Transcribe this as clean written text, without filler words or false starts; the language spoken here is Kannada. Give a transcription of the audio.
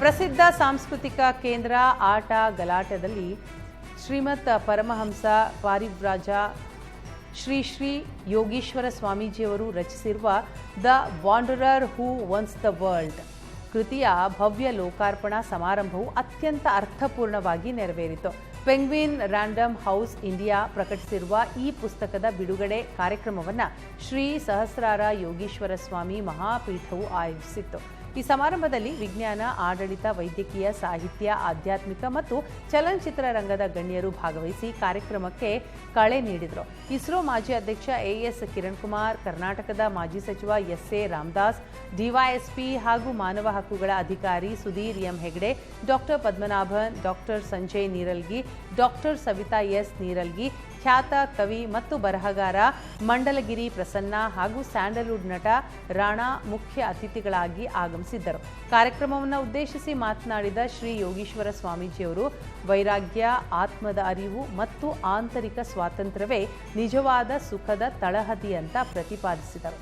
ಪ್ರಸಿದ್ಧ ಸಾಂಸ್ಕೃತಿಕ ಕೇಂದ್ರ ಆಟ ಗಲಾಟೆದಲ್ಲಿ ಶ್ರೀಮತ್ ಪರಮಹಂಸ ಪಾರಿವ್ರಾಜ ಶ್ರೀ ಶ್ರೀ ಯೋಗೀಶ್ವರ ಸ್ವಾಮೀಜಿಯವರು ರಚಿಸಿರುವ the Wanderer who once the world ಕೃತಿಯ ಭವ್ಯ ಲೋಕಾರ್ಪಣಾ ಸಮಾರಂಭವು ಅತ್ಯಂತ ಅರ್ಥಪೂರ್ಣವಾಗಿ ನೆರವೇರಿತು. ಪೆಂಗ್ವಿನ್ ರ್ಯಾಂಡಮ್ ಹೌಸ್ ಇಂಡಿಯಾ ಪ್ರಕಟಿಸಿರುವ ಈ ಪುಸ್ತಕದ ಬಿಡುಗಡೆ ಕಾರ್ಯಕ್ರಮವನ್ನು ಶ್ರೀ ಸಹಸ್ರಾರ ಯೋಗೀಶ್ವರ ಸ್ವಾಮಿ ಮಹಾಪೀಠವು ಆಯೋಜಿಸಿತ್ತು. ಈ ಸಮಾರಂಭದಲ್ಲಿ ವಿಜ್ಞಾನ, ಆಡಳಿತ, ವೈದ್ಯಕೀಯ, ಸಾಹಿತ್ಯ, ಆಧ್ಯಾತ್ಮಿಕ ಮತ್ತು ಚಲನಚಿತ್ರ ರಂಗದ ಗಣ್ಯರು ಭಾಗವಹಿಸಿ ಕಾರ್ಯಕ್ರಮಕ್ಕೆ ಕಳೆ ನೀಡಿದರು. ಇಸ್ರೋ ಮಾಜಿ ಅಧ್ಯಕ್ಷ ಎಎಸ್ ಕಿರಣ್ ಕುಮಾರ್, ಕರ್ನಾಟಕದ ಮಾಜಿ ಸಚಿವ ಎಸ್ಎ ರಾಮದಾಸ್, ಡಿವೈಎಸ್ಪಿ ಹಾಗೂ ಮಾನವ ಹಕ್ಕುಗಳ ಅಧಿಕಾರಿ Sudhir M Hegde, doctor Padmanabhan, doctor Sanjay Neeralgi, doctor Savita S Neeralgi, ಖ್ಯಾತ ಕವಿ ಮತ್ತು ಬರಹಗಾರ ಮಂಡಲಗಿರಿ ಪ್ರಸನ್ನ ಹಾಗೂ ಸ್ಯಾಂಡಲ್ವುಡ್ ನಟ ರಾಣಾ ಮುಖ್ಯ ಅತಿಥಿಗಳಾಗಿ ಆಗಮಿಸಿದ್ದರು. ಕಾರ್ಯಕ್ರಮವನ್ನು ಉದ್ದೇಶಿಸಿ ಮಾತನಾಡಿದ ಶ್ರೀ ಯೋಗೀಶ್ವರ ಸ್ವಾಮೀಜಿಯವರು ವೈರಾಗ್ಯ, ಆತ್ಮದ ಅರಿವು ಮತ್ತು ಆಂತರಿಕ ಸ್ವಾತಂತ್ರ್ಯವೇ ನಿಜವಾದ ಸುಖದ ತಳಹದಿ ಅಂತ ಪ್ರತಿಪಾದಿಸಿದರು.